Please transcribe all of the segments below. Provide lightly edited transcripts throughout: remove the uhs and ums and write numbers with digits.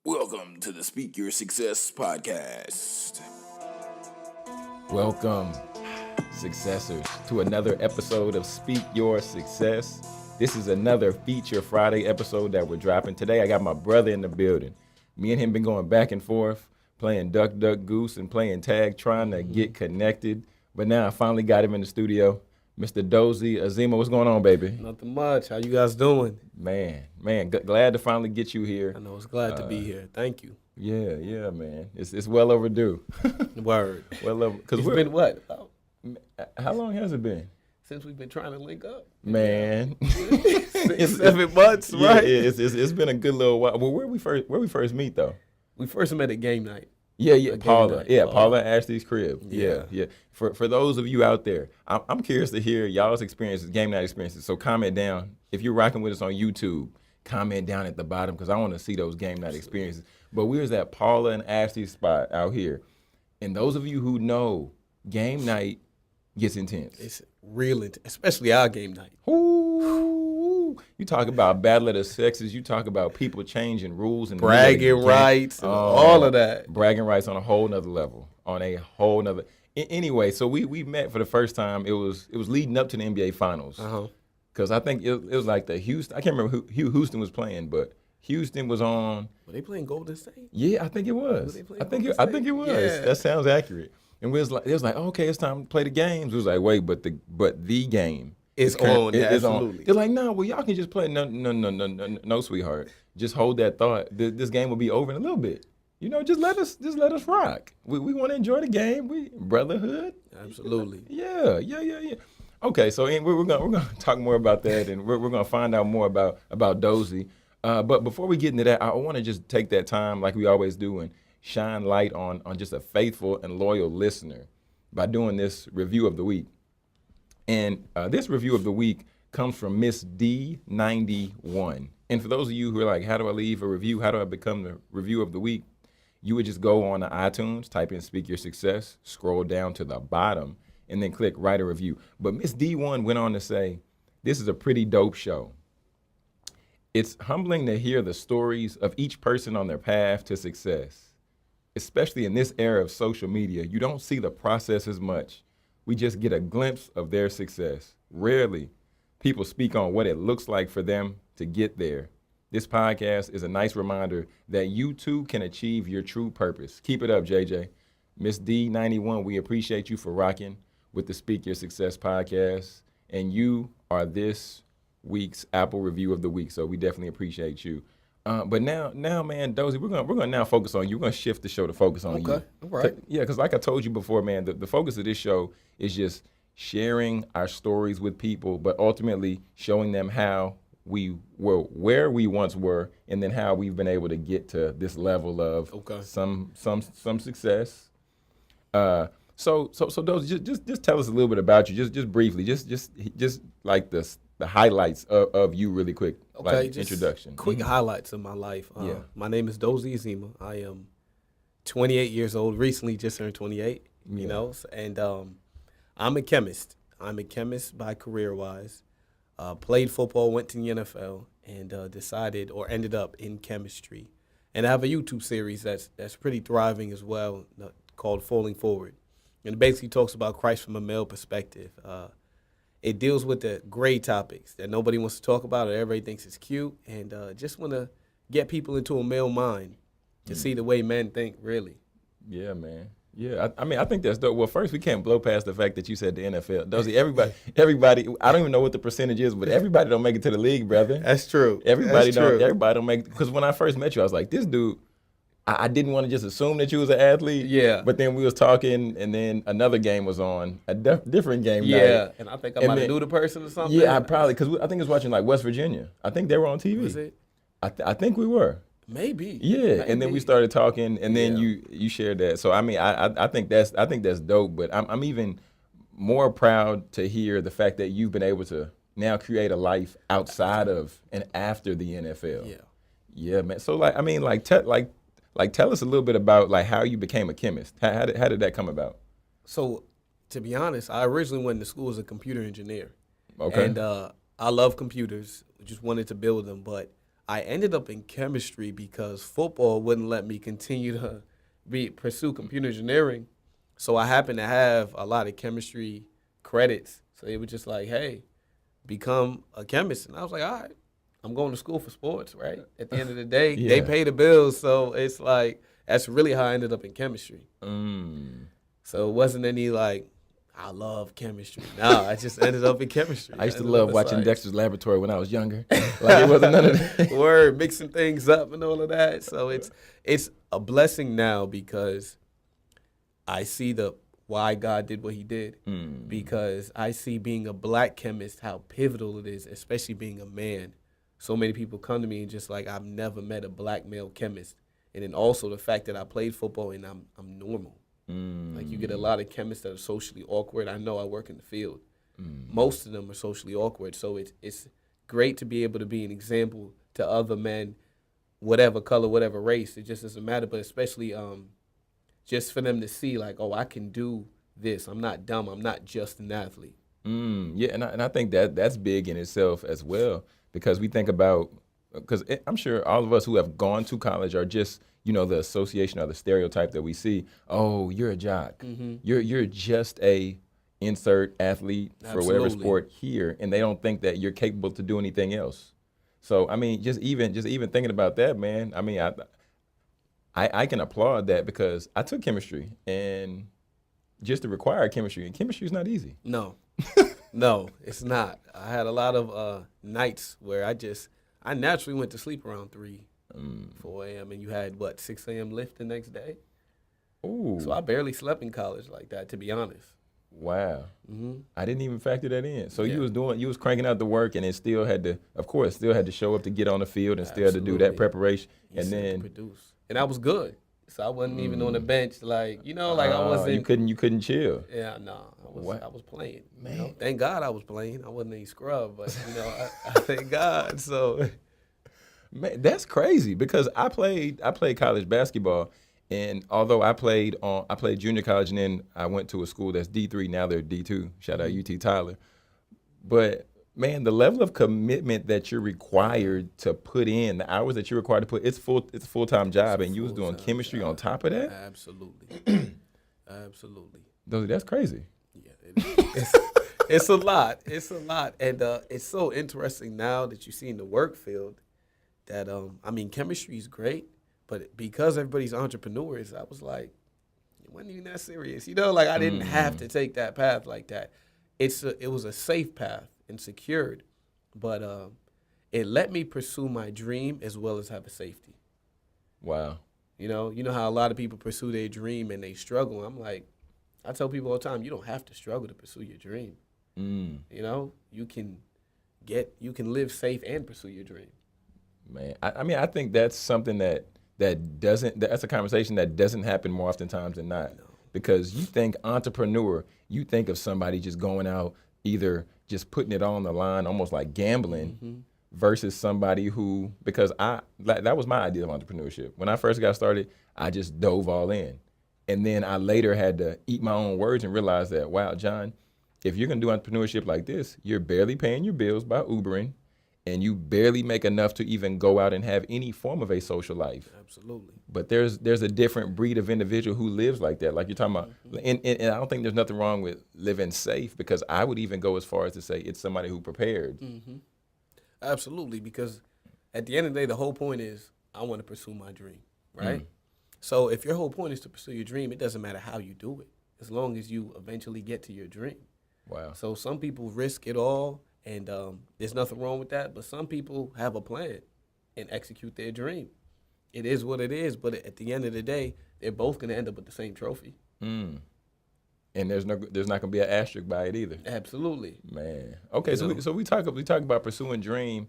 Welcome to the Speak Your Success podcast. Welcome, successors, to another episode of Speak Your Success. This is another Feature Friday episode that we're dropping. Today, I got my brother in the building. Me and him been going back and forth, playing Duck, Duck, Goose, and playing tag, trying to get connected. But now I finally got him in the studio. Mr. Dozie Ezemma, what's going on, baby? Nothing much. How you guys doing? Man, glad to finally get you here. I know it's glad to be here. Thank you. Yeah, man. It's well overdue. Word. Well over. It's been what? How long has it been? Since we've been trying to link up. Man. 7 months, right? Yeah, it's been a good little while. Well, where we first meet though? We first met at game night. Yeah, Paula. Night. Yeah, Paula and Ashley's crib. Yeah. For those of you out there, I'm curious to hear y'all's experiences, game night experiences. So comment down. If you're rocking with us on YouTube, comment down at the bottom because I want to see those game night experiences. But we was at Paula and Ashley's spot out here. And those of you who know, game night gets intense. It's real intense, especially our game night. Ooh, you talk about battle of the sexes. You talk about people changing rules and bragging rights and all of that. Bragging rights on a whole nother level. Anyway, so we met for the first time. It was leading up to the NBA Finals. Because I think it was like the Houston. I can't remember who Houston was playing, but Houston was on. Were they playing Golden State? Yeah, I think it was. I think it was. Yeah. That sounds accurate. And it was like, okay, it's time to play the games. It was like, wait, but the game is on. Absolutely. They're like, no, well, y'all can just play. No, sweetheart. Just hold that thought. This game will be over in a little bit. You know, just let us rock. We want to enjoy the game. Brotherhood. Absolutely. Yeah. Okay, so we're gonna talk more about that, and we're gonna find out more about Dozie. But before we get into that, I want to just take that time, like we always do, and shine light on just a faithful and loyal listener by doing this review of the week. And this review of the week comes from Miss D91. And for those of you who are like, how do I leave a review? How do I become the review of the week? You would just go on to iTunes, type in Speak Your Success, scroll down to the bottom, and then click Write a Review. But Miss D1 went on to say, this is a pretty dope show. It's humbling to hear the stories of each person on their path to success. Especially in this era of social media, you don't see the process as much. We just get a glimpse of their success. Rarely, people speak on what it looks like for them to get there. This podcast is a nice reminder that you too can achieve your true purpose. Keep it up, JJ. Miss D91, we appreciate you for rocking with the Speak Your Success podcast. And you are this week's Apple Review of the Week, so we definitely appreciate you. But now, man, Dozie, we're gonna now focus on you. We're gonna shift the show to focus on you. Okay, all right. Yeah, because like I told you before, man, the focus of this show is just sharing our stories with people, but ultimately showing them how we were where we once were, and then how we've been able to get to this level of some success. So Dozie, just tell us a little bit about you, just briefly, just like the highlights of you really quick, like introduction. Quick highlights of my life. My name is Dozie Ezemma. I am 28 years old, recently just turned 28, you know, and I'm a chemist. I'm a chemist by career-wise. Played football, went to the NFL, and decided or ended up in chemistry. And I have a YouTube series that's pretty thriving as well, called Falling Forward. And it basically talks about Christ from a male perspective. It deals with the gray topics that nobody wants to talk about or everybody thinks is cute, and just want to get people into a male mind to see the way men think, really. Yeah, man. Yeah, I mean, I think that's dope. Well, first, we can't blow past the fact that you said the NFL. Dozie, everybody, I don't even know what the percentage is, but everybody don't make it to the league, brother. That's true. Everybody don't make it. Because when I first met you, I was like, this dude, I didn't want to just assume that you was an athlete. Yeah. But then we was talking, and then another game was on, a different game night. Yeah, and I think I might have knew the person or something. Yeah, I probably, because I think it was watching like West Virginia. I think they were on TV. Was it? I think we were. Maybe. Yeah, and then we started talking, and then you shared that. So I mean, I think that's dope. But I'm even more proud to hear the fact that you've been able to now create a life outside of and after the NFL. Yeah, man. So tell us a little bit about like how you became a chemist. How did that come about? So, to be honest, I originally went to school as a computer engineer. Okay. And I love computers. Just wanted to build them, but I ended up in chemistry because football wouldn't let me continue to pursue computer engineering. So I happened to have a lot of chemistry credits. So they were just like, hey, become a chemist. And I was like, all right, I'm going to school for sports, right? At the end of the day, they pay the bills. So it's like, that's really how I ended up in chemistry. So it wasn't any like, I love chemistry. No, I just ended up in chemistry. I used to love watching Dexter's Laboratory when I was younger. Like it wasn't none of that. Word, mixing things up and all of that. So it's a blessing now because I see why God did what he did. Because I see being a black chemist, how pivotal it is, especially being a man. So many people come to me and just like, I've never met a black male chemist. And then also the fact that I played football and I'm normal. Like you get a lot of chemists that are socially awkward. I know I work in the field. Most of them are socially awkward. So it's great to be able to be an example to other men, whatever color, whatever race. It just doesn't matter. But especially just for them to see like, oh, I can do this. I'm not dumb. I'm not just an athlete. Yeah, and I think that's big in itself as well because we think about because I'm sure all of us who have gone to college are just the association or the stereotype that we see. Oh, you're a jock. You're just a insert athlete for whatever sport here, and they don't think that you're capable to do anything else. So I mean, just even thinking about that, man. I mean, I can applaud that because I took chemistry and just the required chemistry, and chemistry is not easy. No, no, it's not. I had a lot of nights where I naturally went to sleep around 4 a.m. and you had 6 a.m. lift the next day. Ooh. So I barely slept in college like that, to be honest. Wow. I didn't even factor that in. So you was cranking out the work and it still had to show up to get on the field and still had to do that preparation and then produce. And I was good. So I wasn't even on the bench I wasn't. You couldn't chill. Yeah, no. I was playing. Man. Thank God I was playing. I wasn't any scrub, but I thank God. So man, that's crazy because I played college basketball, and although I played junior college, and then I went to a school that's D3. Now they're D2. Shout out UT Tyler. But man, the level of commitment that you're required to put in, the hours that you're required to put, it's a full-time job, and you was doing chemistry on top of that. Absolutely, absolutely. That's crazy. Yeah, it's a lot. It's a lot, and it's so interesting now that you see in the work field. That chemistry is great, but because everybody's entrepreneurs, I was like, it wasn't even that serious. I didn't have to take that path like that. It was a safe path and secured, but it let me pursue my dream as well as have a safety. Wow. You know how a lot of people pursue their dream and they struggle. I'm like, I tell people all the time, you don't have to struggle to pursue your dream. You can live safe and pursue your dream. Man, I think that's something that's a conversation that doesn't happen more oftentimes than not. No. Because you think entrepreneur, you think of somebody just going out, either just putting it on the line, almost like gambling, versus somebody who, because that was my idea of entrepreneurship. When I first got started, I just dove all in. And then I later had to eat my own words and realize that, wow, John, if you're going to do entrepreneurship like this, you're barely paying your bills by Ubering, and you barely make enough to even go out and have any form of a social life. Absolutely. But there's a different breed of individual who lives like that, like you're talking about. And I don't think there's nothing wrong with living safe, because I would even go as far as to say it's somebody who prepared. Absolutely, because at the end of the day, the whole point is I want to pursue my dream, right? So if your whole point is to pursue your dream, it doesn't matter how you do it, as long as you eventually get to your dream. Wow. So some people risk it all. And there's nothing wrong with that, but some people have a plan and execute their dream. It is what it is, but at the end of the day, they're both going to end up with the same trophy. And there's not going to be an asterisk by it either. Absolutely, man. Okay, so we talk about pursuing dream,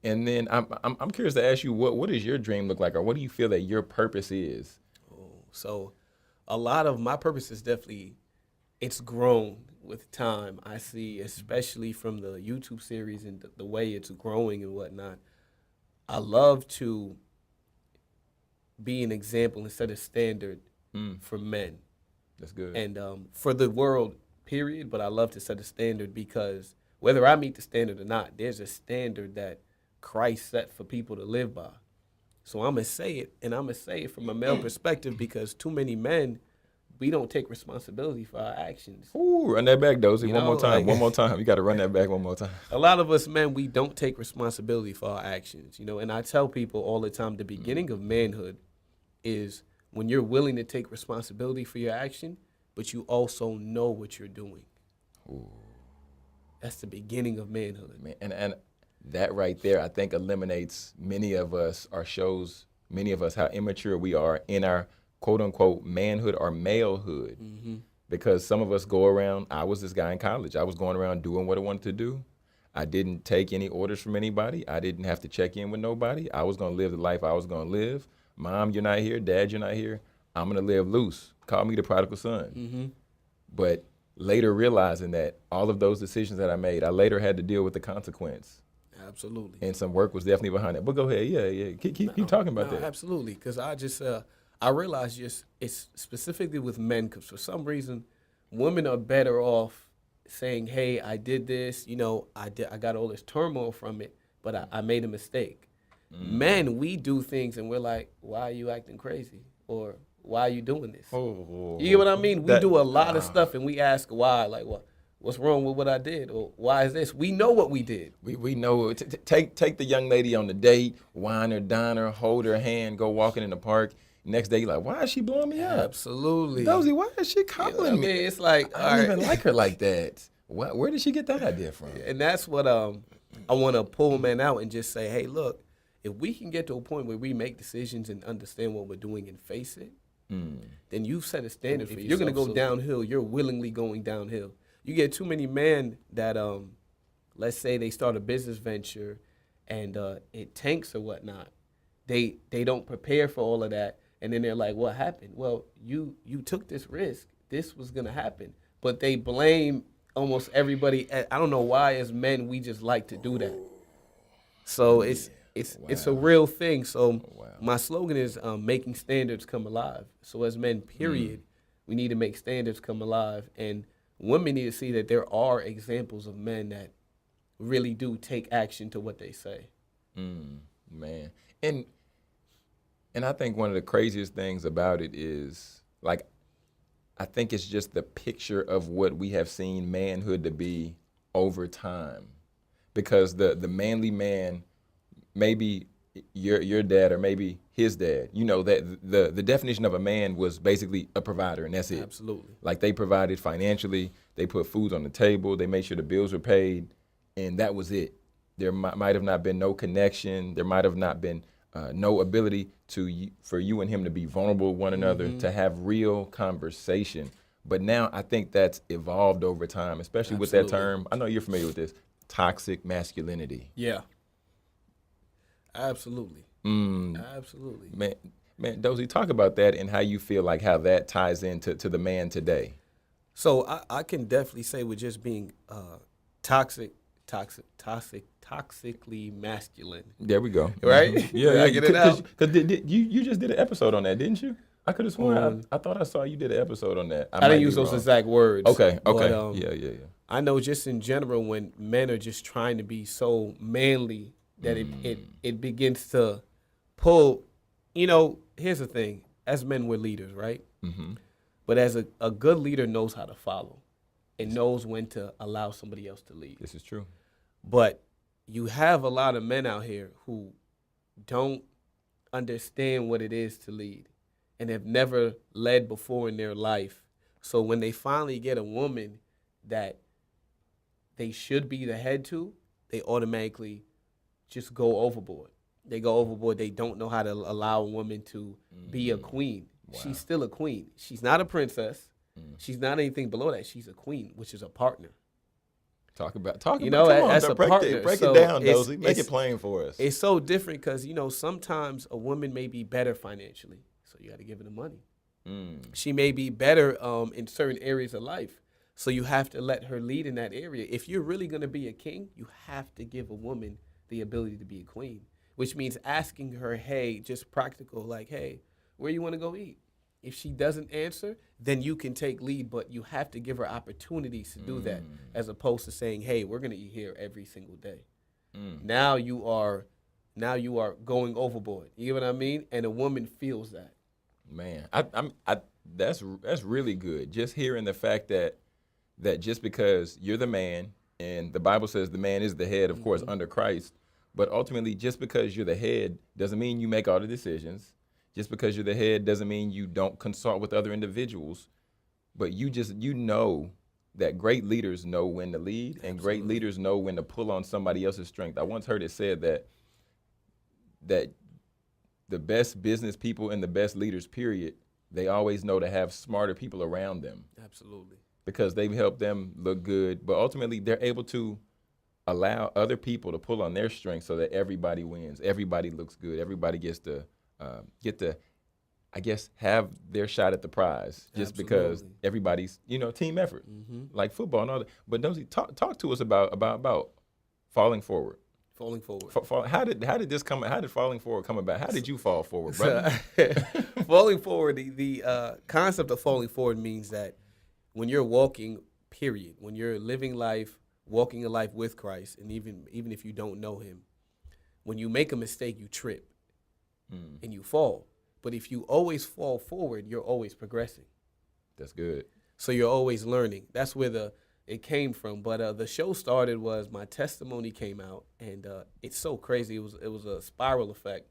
and then I'm curious to ask you what does your dream look like, or what do you feel that your purpose is? So a lot of my purpose is definitely, it's grown with time. I see, especially from the YouTube series and the way it's growing and whatnot, I love to be an example and set a standard for men. That's good. And for the world, period, but I love to set a standard because whether I meet the standard or not, there's a standard that Christ set for people to live by. So I'm going to say it, and I'm going to say it from a male perspective because too many men, we don't take responsibility for our actions. Ooh, run that back, Dozie. One more time. Like, one more time. You got to run that back one more time. A lot of us men, we don't take responsibility for our actions, and I tell people all the time, the beginning of manhood is when you're willing to take responsibility for your action, but you also know what you're doing. Ooh. That's the beginning of manhood. Man, and that right there, I think, eliminates many of us, or shows many of us how immature we are in our quote-unquote manhood or malehood. Mm-hmm. Because some of us go around, I was this guy in college. I was going around doing what I wanted to do. I didn't take any orders from anybody. I didn't have to check in with nobody. I was going to live the life I was going to live. Mom, you're not here. Dad, you're not here. I'm going to live loose. Call me the prodigal son. Mm-hmm. But later realizing that all of those decisions that I made, I later had to deal with the consequence. Absolutely. And some work was definitely behind it. But go ahead. Yeah. Keep talking about that. Absolutely. Because I just, I realized it's specifically with men, because for some reason, women are better off saying, hey, I did this, I got all this turmoil from it, but I made a mistake. Men, we do things and we're like, why are you acting crazy? Or why are you doing this? You get what I mean? We do a lot of stuff and we ask why, like, what's wrong with what I did? Or why is this? We know what we did. We know. Take the young lady on the date, wine her, dine her, hold her hand, go walking in the park. Next day, you're like, why is she blowing me up? Absolutely. Dozie, why is she calling me? It's like, I don't even like her like that. Where did she get that idea from? And that's what I want to pull men out and just say, hey, look, if we can get to a point where we make decisions and understand what we're doing and face it, then you've set a standard for you. You're going to go downhill. You're willingly going downhill. You get too many men that, let's say they start a business venture and it tanks or whatnot. They don't prepare for all of that. And then they're like, what happened? Well, you took this risk. This was going to happen. But they blame almost everybody. I don't know why as men we just like to do that. So it's a real thing. So my slogan is making standards come alive. So as men, period, we need to make standards come alive. And women need to see that there are examples of men that really do take action to what they say. Man. And I think one of the craziest things about it is, like, I think it's just the picture of what we have seen manhood to be over time. Because the manly man, maybe your dad or maybe his dad, that the definition of a man was basically a provider, and that's it. Absolutely. Like, they provided financially, they put food on the table, they made sure the bills were paid, and that was it. There might have not been no connection, there might have not been no ability for you and him to be vulnerable with one another, to have real conversation. But now I think that's evolved over time, especially with that term. I know you're familiar with this, toxic masculinity. Yeah. Absolutely. Absolutely. Man, Dozie, talk about that and how you feel like how that ties into the man today. So I can definitely say with just being toxically masculine. There we go. Right? Yeah. I get it out. Because you just did an episode on that, didn't you? I could have sworn I thought I saw you did an episode on that. I didn't use those exact words. Okay. But, Yeah. I know just in general when men are just trying to be so manly that it begins to pull. Here's the thing. As men, we're leaders, right? Mm-hmm. But as a good leader knows how to follow. It knows when to allow somebody else to lead. This is true. But you have a lot of men out here who don't understand what it is to lead and have never led before in their life. So when they finally get a woman that they should be the head to, they automatically just go overboard. They go overboard. They don't know how to allow a woman to be a queen. Wow. She's still a queen. She's not a princess. She's not anything below that. She's a queen, which is a partner. Talk about. Come on, as a partner. Break it down, Dozie. Make it plain for us. It's so different because, sometimes a woman may be better financially, so you got to give her the money. She may be better in certain areas of life, so you have to let her lead in that area. If you're really going to be a king, you have to give a woman the ability to be a queen, which means asking her, hey, just practical, like, hey, where you want to go eat? If she doesn't answer, then you can take lead, but you have to give her opportunities to do that, as opposed to saying, hey, we're going to eat here every single day. Now you are now you are going overboard. You know what I mean? And a woman feels that. Man, that's really good. Just hearing the fact that just because you're the man, and the Bible says the man is the head, of course, under Christ, but ultimately, just because you're the head doesn't mean you make all the decisions. Just because you're the head doesn't mean you don't consult with other individuals. But you know that great leaders know when to lead, and great leaders know when to pull on somebody else's strength. I once heard it said that the best business people and the best leaders, period, they always know to have smarter people around them. Absolutely. Because they've helped them look good, but ultimately they're able to allow other people to pull on their strengths so that everybody wins, everybody looks good, everybody gets to I guess, have their shot at the prize just because everybody's, team effort, like football and all that. But Dozie, talk to us about falling forward. Falling forward. How did this come? How did falling forward come about? How did you fall forward, brother? Falling forward. The concept of falling forward means that when you're walking, period, when you're living life, walking a life with Christ, and even if you don't know Him, when you make a mistake, you trip and you fall. But if you always fall forward, you're always progressing. That's good. So you're always learning. That's where it came from. But the show started was my testimony came out, and it's so crazy. It was a spiral effect.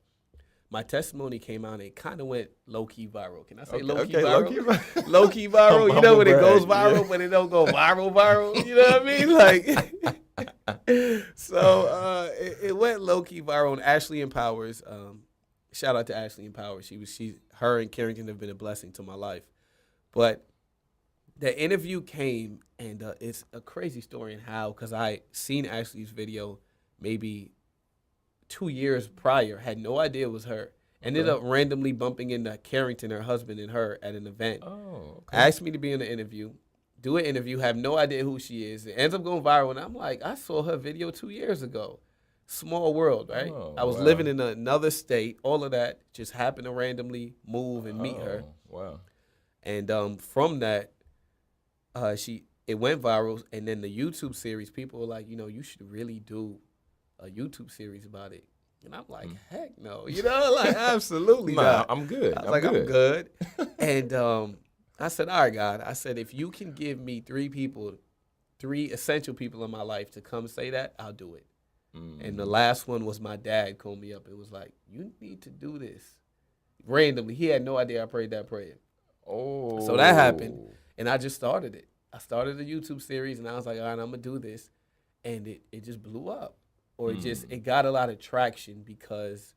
My testimony came out, and it kind of went low-key viral. Can I say low-key viral? Low-key viral. You know when it goes viral, but it don't go viral. You know what I mean? Like, so it went low-key viral. And Ashley Empowers, shout out to Ashley Empowers. Her and Carrington have been a blessing to my life. But the interview came, and it's a crazy story in how, because I seen Ashley's video maybe 2 years prior, had no idea it was her. Ended up randomly bumping into Carrington, her husband, and her at an event. Oh, okay. Asked me to be in the interview, do an interview, have no idea who she is. It ends up going viral, and I'm like, I saw her video 2 years ago. Small world, right? Oh, I was living in another state. All of that just happened to randomly move and meet her. Wow. And from that, it went viral. And then the YouTube series, people were like, you should really do a YouTube series about it. And I'm like, heck no. Like, absolutely not. I'm good. I'm good. And I said, all right, God. I said, if you can give me three essential people in my life to come say that, I'll do it. And the last one was my dad called me up. It was like, you need to do this. Randomly. He had no idea I prayed that prayer. Oh. So that happened. And I just started it. I started a YouTube series, and I was like, all right, I'm going to do this. And it just blew up. Or it got a lot of traction because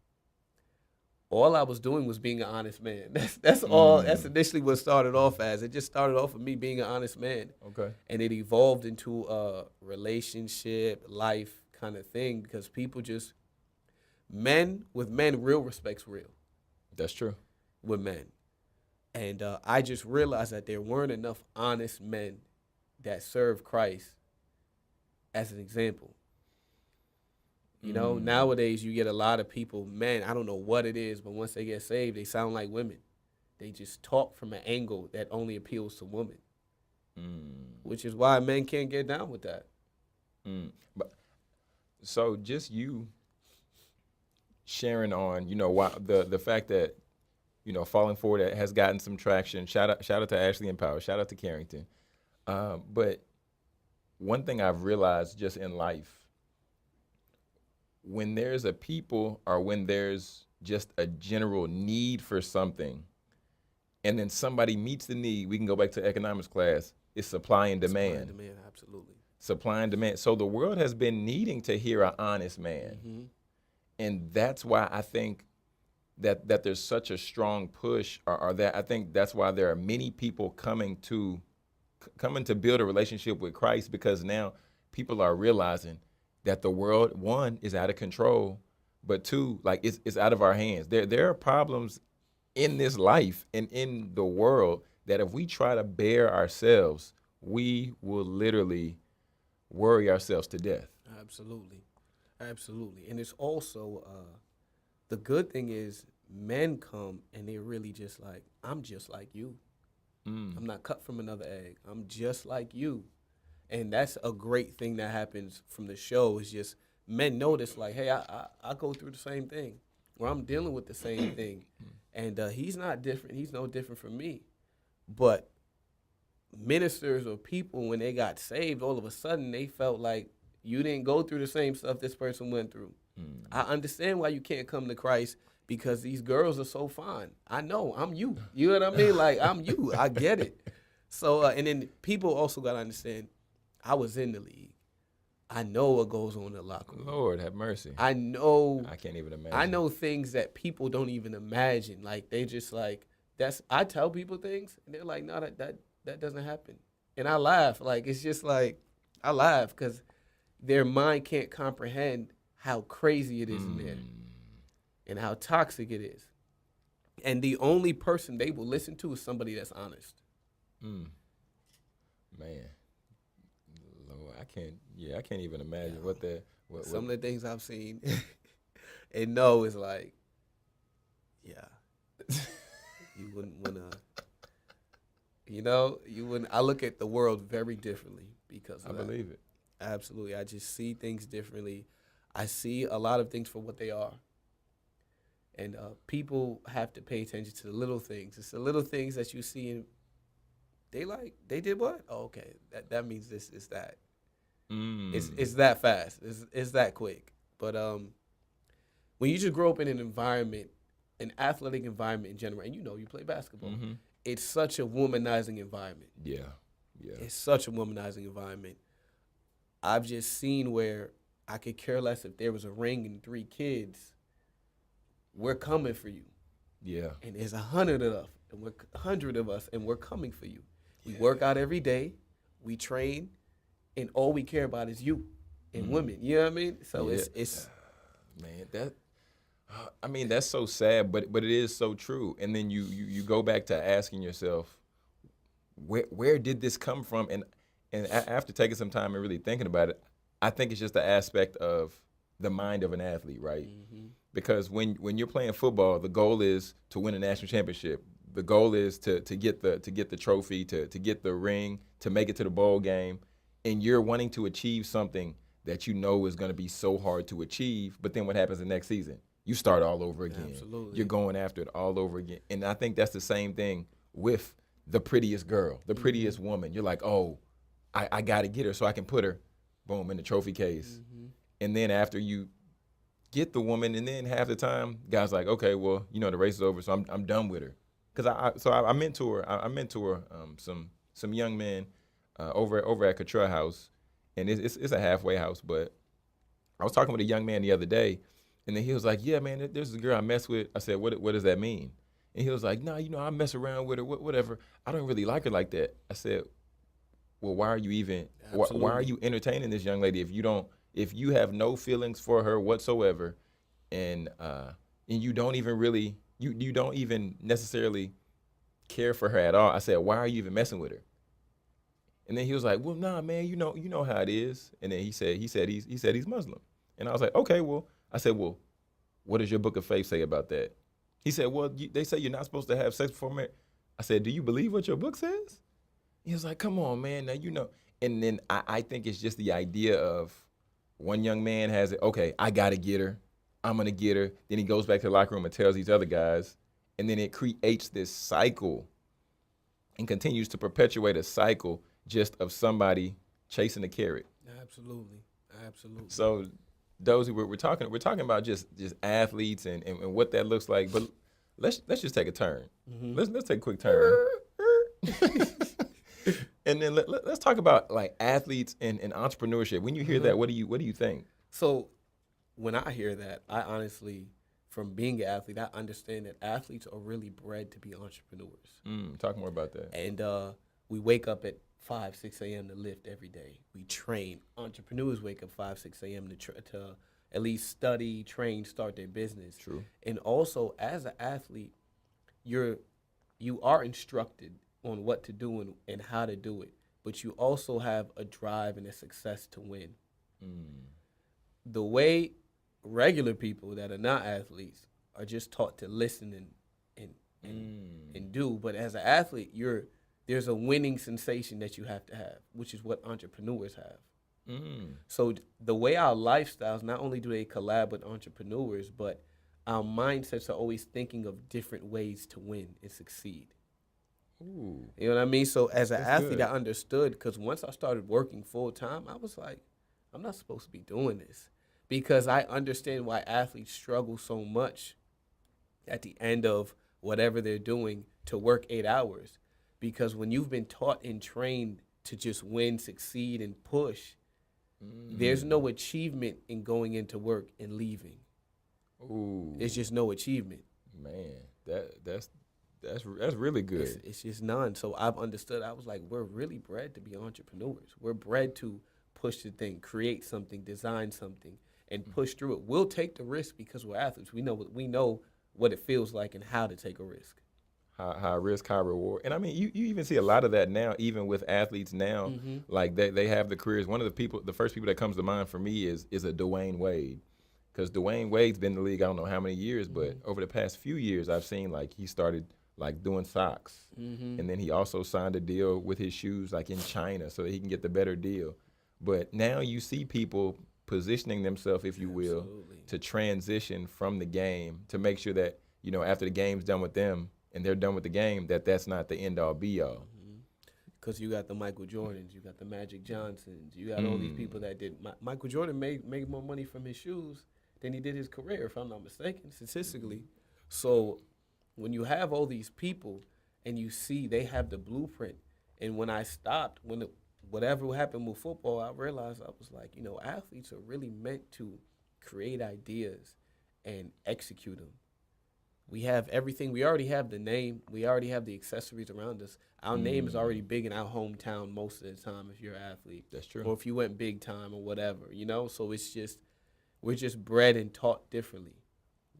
all I was doing was being an honest man. That's all. That's initially what started off as. It just started off with me being an honest man. Okay. And it evolved into a relationship, life kind of thing, because people real respect's real. That's true. With men. And I just realized that there weren't enough honest men that serve Christ as an example. Nowadays you get a lot of people, men, I don't know what it is, but once they get saved, they sound like women. They just talk from an angle that only appeals to women, which is why men can't get down with that. But so just you sharing on, why the fact that, falling forward has gotten some traction. Shout out to Ashley and Power. Shout out to Carrington. But one thing I've realized just in life, when there's a people or when there's just a general need for something, and then somebody meets the need, we can go back to economics class, it's supply and demand. Supply and demand, absolutely. Supply and demand. So the world has been needing to hear an honest man. And that's why I think that there's such a strong push, or that I think that's why there are many people coming to build a relationship with Christ, because now people are realizing that the world, one, is out of control, but two, like it's out of our hands. There are problems in this life and in the world that if we try to bear ourselves, we will literally worry ourselves to death. Absolutely. And it's also, the good thing is men come and they're really just like, I'm just like you. I'm not cut from another egg. I'm just like you. And that's a great thing that happens from the show, is just men notice, like, hey, I go through the same thing, or I'm dealing with the same thing, and he's not different. He's no different from me. But ministers or people, when they got saved, all of a sudden they felt like you didn't go through the same stuff this person went through. I understand why you can't come to Christ because these girls are so fine. I know, I'm you. You know what I mean? Like, I'm you. I get it. So, and then people also got to understand, I was in the league. I know what goes on in the locker room. Lord have mercy. I know. I can't even imagine. I know things that people don't even imagine. Like, they just like, I tell people things, and they're like, no, that doesn't happen. And I laugh. Like, it's just like, I laugh because their mind can't comprehend how crazy it is in there and how toxic it is. And the only person they will listen to is somebody that's honest. Man, Lord, I can't even imagine what some of the things I've seen and know is like, you wouldn't want to, you wouldn't. I look at the world very differently because of that. I believe it. Absolutely. I just see things differently. I see a lot of things for what they are. And people have to pay attention to the little things. It's the little things that you see and they did what? Oh, okay. That means this is that. It's that fast. It's that quick. But when you just grow up in an environment, an athletic environment in general, and you play basketball, it's such a womanizing environment. Yeah. It's such a womanizing environment. I've just seen where I could care less if there was a ring and 3 kids. We're coming for you. Yeah. And there's 100 of us, and we're coming for you. We work out every day. We train, and all we care about is you and women. You know what I mean? So it's man, that's so sad, but it is so true. And then you go back to asking yourself, where did this come from? And after taking some time and really thinking about it, I think it's just the aspect of the mind of an athlete, right? Because when you're playing football, the goal is to win a national championship. The goal is to get the trophy, to get the ring, to make it to the bowl game, and you're wanting to achieve something that you know is going to be so hard to achieve. But then what happens the next season? You start all over again. Absolutely. You're going after it all over again. And I think that's the same thing with the prettiest girl, the prettiest woman. You're like, oh, I got to get her so I can put her, boom, in the trophy case. And then after you get the woman, and then half the time, guys like, okay, well, the race is over, so I'm done with her. Because I mentor some young men over at Cottrell House, and it's a halfway house. But I was talking with a young man the other day, and then he was like, yeah, man, there's a girl I mess with. I said, what does that mean? And he was like, no, I mess around with her, whatever. I don't really like her like that. I said, well, why are you entertaining this young lady if you have no feelings for her whatsoever, and you don't even really you don't even necessarily care for her at all? I said, why are you even messing with her? And then he was like, well, nah, man, you know how it is. And then he said he's Muslim. And I was like, okay, well, I said, well, what does your book of faith say about that? He said, well, they say you're not supposed to have sex before marriage. I said, do you believe what your book says? He was like, come on, man, now And then I think it's just the idea of one young man has it, okay, I got to get her. I'm going to get her. Then he goes back to the locker room and tells these other guys. And then it creates this cycle and continues to perpetuate a cycle just of somebody chasing a carrot. Absolutely. So, Dozie, we're talking about just athletes and what that looks like. But let's just take a turn. Let's take a quick turn. And then let's talk about like athletes and entrepreneurship. When you hear that, what do you think? So when I hear that, I honestly, from being an athlete, I understand that athletes are really bred to be entrepreneurs. Talk more about that. And we wake up at 5, 6 a.m. to lift every day. We train. Entrepreneurs wake up 5, 6 a.m. to at least study, train, start their business. True. And also, as an athlete, you are instructed on what to do and how to do it, but you also have a drive and a success to win. The way regular people that are not athletes are just taught to listen and do, but as an athlete, there's a winning sensation that you have to have, which is what entrepreneurs have. So the way our lifestyles, not only do they collab with entrepreneurs, but our mindsets are always thinking of different ways to win and succeed. Ooh. You know what I mean? So as an That's athlete, good. I understood, because once I started working full time, I was like, I'm not supposed to be doing this, because I understand why athletes struggle so much at the end of whatever they're doing to work 8 hours. Because when you've been taught and trained to just win, succeed, and push, there's no achievement in going into work and leaving. Ooh. There's just no achievement. Man, that's really good. It's just none. So I've understood. I was like, we're really bred to be entrepreneurs. We're bred to push the thing, create something, design something, and push through it. We'll take the risk because we're athletes. We know what it feels like and how to take a risk. High risk, high reward. And I mean, you even see a lot of that now, even with athletes now. Like they have the careers. One of the first people that comes to mind for me is a Dwayne Wade. Because Dwayne Wade's been in the league, I don't know how many years, but over the past few years, I've seen like he started like doing socks. And then he also signed a deal with his shoes like in China so that he can get the better deal. But now you see people positioning themselves, if you will, to transition from the game to make sure that, you know, after the game's done with them and they're done with the game, that's not the end all be all. Because you got the Michael Jordans, you got the Magic Johnsons, you got all these people that did. Michael Jordan made more money from his shoes than he did his career, if I'm not mistaken, statistically. So when you have all these people and you see they have the blueprint, and when I stopped, whatever happened with football, I realized I was like, you know, athletes are really meant to create ideas and execute them. We have everything. We already have the name. We already have the accessories around us. Our name is already big in our hometown most of the time if you're an athlete. That's true. Or if you went big time or whatever, you know? So it's just, we're just bred and taught differently.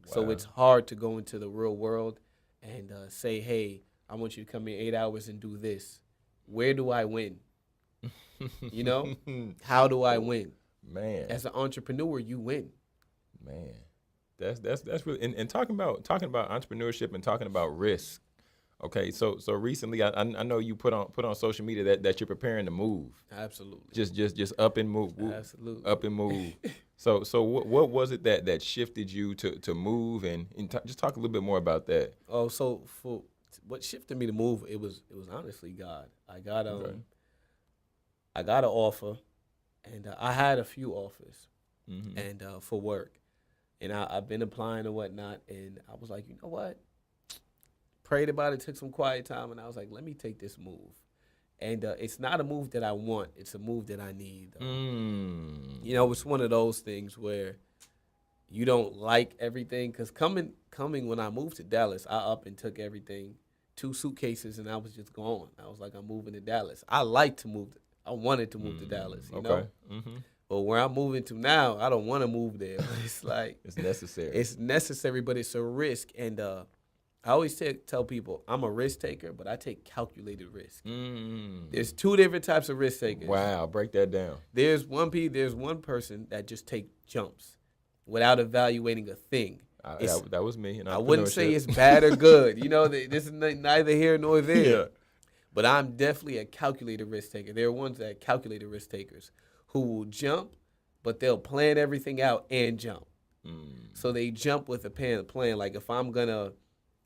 Wow. So it's hard to go into the real world and say, hey, I want you to come in 8 hours and do this. Where do I win? You know? How do I win? Man. As an entrepreneur, you win. Man. That's really and talking about entrepreneurship and talking about risk. Okay, so recently I know you put on social media that you're preparing to move. Absolutely. Just up and move. Absolutely. Up and move. So what was it that shifted you to move and just talk a little bit more about that. Oh, so for what shifted me to move, it was honestly God. I got an offer, and I had a few offers, and for work. And I've been applying and whatnot, and I was like, you know what? Prayed about it, took some quiet time, and I was like, let me take this move. And it's not a move that I want. It's a move that I need. You know, it's one of those things where you don't like everything. Because coming when I moved to Dallas, I up and took everything, 2 suitcases, and I was just gone. I was like, I'm moving to Dallas. I like to move. I wanted to move to Dallas, you know? But where I'm moving to now, I don't want to move there. It's like it's necessary. It's necessary, but it's a risk. And I always tell people I'm a risk taker, but I take calculated risk. There's 2 different types of risk takers. Wow, break that down. There's one person that just take jumps without evaluating a thing. That was me. I wouldn't say it's bad or good. You know, this is neither here nor there. Yeah. But I'm definitely a calculated risk taker. There are ones that are calculated risk takers who will jump, but they'll plan everything out and jump. So they jump with a plan. Like if I'm going to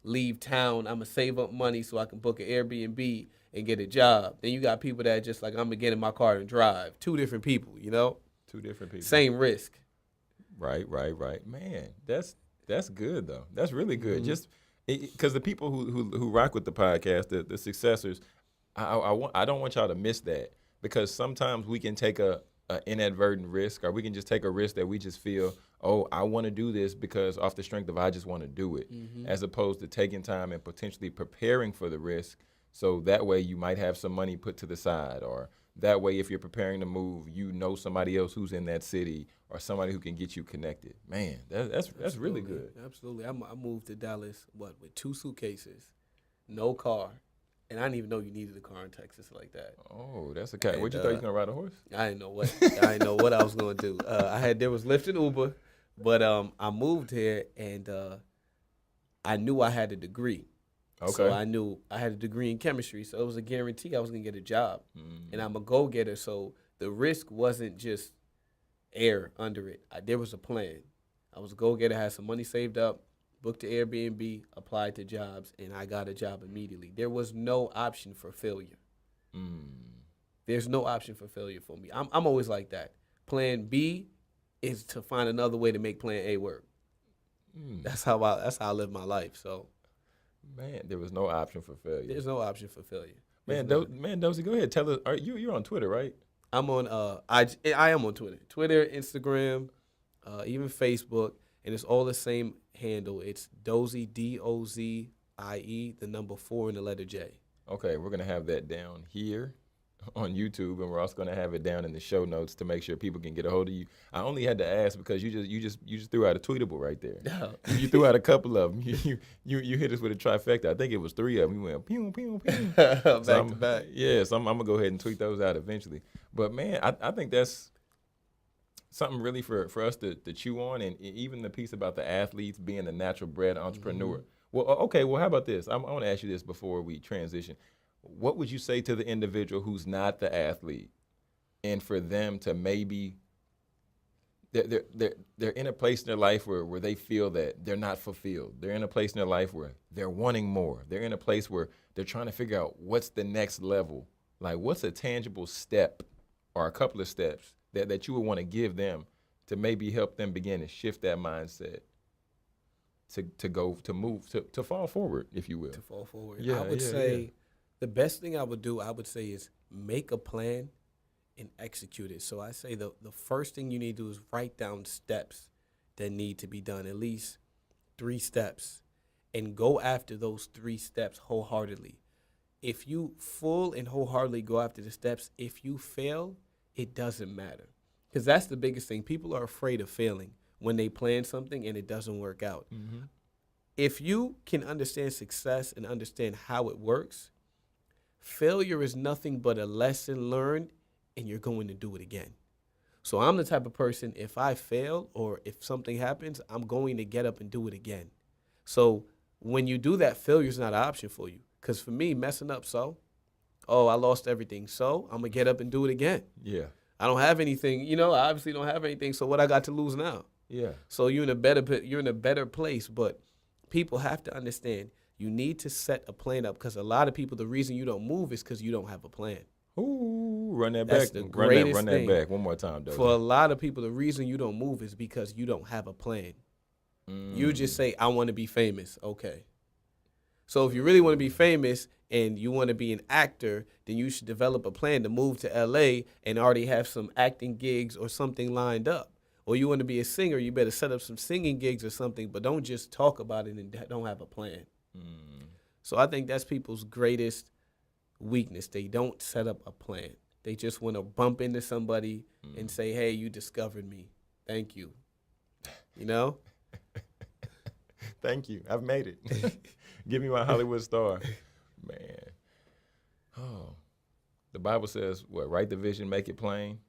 leave town, I'm going to save up money so I can book an Airbnb and get a job. Then you got people that just like, I'm going to get in my car and drive. 2 different people, you know? 2 different people. Same risk. Right. Man, that's good, though. That's really good. Just because the people who rock with the podcast, the successors, I don't want y'all to miss that. Because sometimes we can take a inadvertent risk, or we can just take a risk that we just feel, oh, I want to do this because off the strength of I just want to do it, as opposed to taking time and potentially preparing for the risk. So that way you might have some money put to the side, or that way if you're preparing to move, you know somebody else who's in that city or somebody who can get you connected. Man, that's really good. Absolutely. I moved to Dallas, with 2 suitcases, no car. And I didn't even know you needed a car in Texas like that. Oh, that's a cat. What you thought you was gonna ride a horse? I didn't know what I was gonna do. There was Lyft and Uber, but I moved here and I knew I had a degree. Okay. So I knew I had a degree in chemistry, so it was a guarantee I was gonna get a job. And I'm a go-getter, so the risk wasn't just air under it. There was a plan. I was a go-getter, had some money saved up, booked the Airbnb, applied to jobs, and I got a job immediately. There was no option for failure. There's no option for failure for me. I'm always like that. Plan B is to find another way to make plan A work. That's how I live my life. So, man, there was no option for failure. There's no option for failure. Man, Dozie, go ahead. Tell us. You're on Twitter, right? I'm on. I am on Twitter, Instagram, even Facebook, and it's all the same handle. It's Dozie, Dozie, the number 4 and the letter J. Okay, we're gonna have that down here on YouTube, and we're also gonna have it down in the show notes to make sure people can get a hold of you. I only had to ask because you just threw out a tweetable right there. No. You threw out a couple of them. You hit us with a trifecta. I think it was 3 of them. You went pew pew pew. Back to back. Yeah, so I'm gonna go ahead and tweet those out eventually. But man, I think that's something really for us to chew on, and even the piece about the athletes being a natural bred entrepreneur. Mm-hmm. Well, okay. Well, how about this? I want to ask you this before we transition. What would you say to the individual who's not the athlete, and for them to maybe they're in a place in their life where they feel that they're not fulfilled. They're in a place in their life where they're wanting more. They're in a place where they're trying to figure out what's the next level. Like, what's a tangible step or a couple of steps that you would want to give them to maybe help them begin to shift that mindset to fall forward, if you will. To fall forward. Yeah, I would say the best thing I would say is make a plan and execute it. So I say the first thing you need to do is write down steps that need to be done, at least 3 steps, and go after those 3 steps wholeheartedly. If you full and wholeheartedly go after the steps, if you fail, it doesn't matter. Because that's the biggest thing. People are afraid of failing when they plan something and it doesn't work out. Mm-hmm. If you can understand success and understand how it works, failure is nothing but a lesson learned, and you're going to do it again. So I'm the type of person, if I fail or if something happens, I'm going to get up and do it again. So when you do that, failure is not an option for you. Because for me, messing up, I lost everything. So I'm going to get up and do it again. Yeah. I don't have anything, I obviously don't have anything. So what I got to lose now? Yeah. So you're in a better place. But people have to understand you need to set a plan up, because a lot of people, the reason you don't move is because you don't have a plan. Ooh, run that That's back. The greatest run that back one more time, Dozie. For a lot of people, the reason you don't move is because you don't have a plan. You just say, I want to be famous. Okay. So if you really want to be famous and you want to be an actor, then you should develop a plan to move to LA and already have some acting gigs or something lined up. Or you want to be a singer, you better set up some singing gigs or something, but don't just talk about it and don't have a plan. So I think that's people's greatest weakness. They don't set up a plan. They just want to bump into somebody and say, hey, you discovered me. Thank you. Thank you. I've made it. Give me my Hollywood star. Man. Oh. The Bible says, write the vision, make it plain.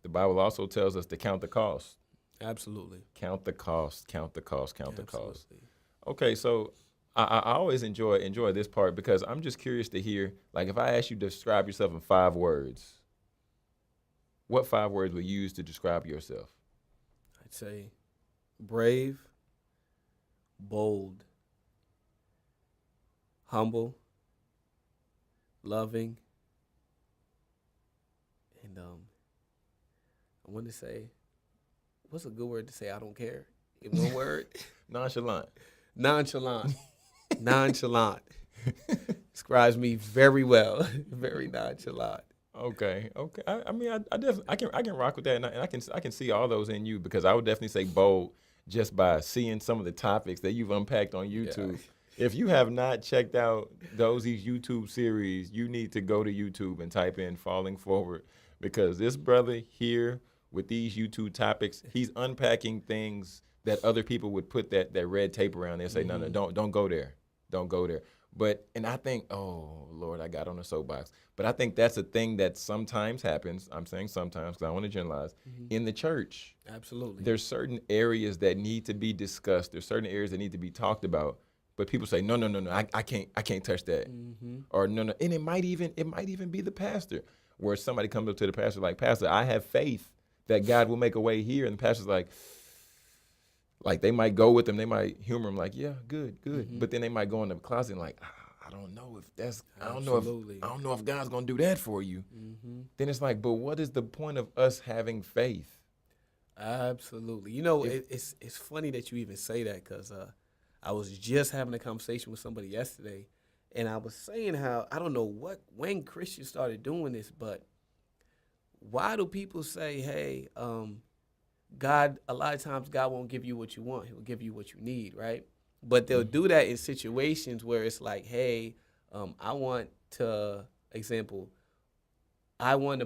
The Bible also tells us to count the cost. Absolutely. Count the cost, count the cost, count the cost. Absolutely. Okay, so I always enjoy this part, because I'm just curious to hear, like, if I ask you to describe yourself in 5 words, what 5 words would you use to describe yourself? I'd say brave, bold, humble, loving, and I want to say, what's a good word to say? I don't care. In one word? Nonchalant. Nonchalant. Nonchalant. Describes me very well. Very nonchalant. Okay. I mean, I definitely I can rock with that, and I can see all those in you, because I would definitely say bold just by seeing some of the topics that you've unpacked on YouTube. Yeah. If you have not checked out Dozie's YouTube series, you need to go to YouTube and type in "Falling Forward," because this brother here with these YouTube topics, he's unpacking things that other people would put that red tape around there and say, no, don't go there. Don't go there. And I think, oh, Lord, I got on a soapbox. But I think that's a thing that sometimes happens. I'm saying sometimes because I want to generalize. In the church. Absolutely. There's certain areas that need to be discussed. There's certain areas that need to be talked about. But people say, no, I can't touch that. Or no. And it might even be the pastor. where somebody comes up to the pastor like, Pastor, I have faith that God will make a way here. And the pastor's like they might go with him. They might humor him like, yeah, good. Mm-hmm. But then they might go in the closet and like, I don't know if that's, I don't know if God's going to do that for you. Mm-hmm. Then it's like, but what is the point of us having faith? Absolutely. You know, it's funny that you even say that, because I was just having a conversation with somebody yesterday, and I was saying how, I don't know when Christians started doing this, but why do people say, hey, God, a lot of times God won't give you what you want. He'll give you what you need, right? But they'll do that in situations where it's like, hey, I want to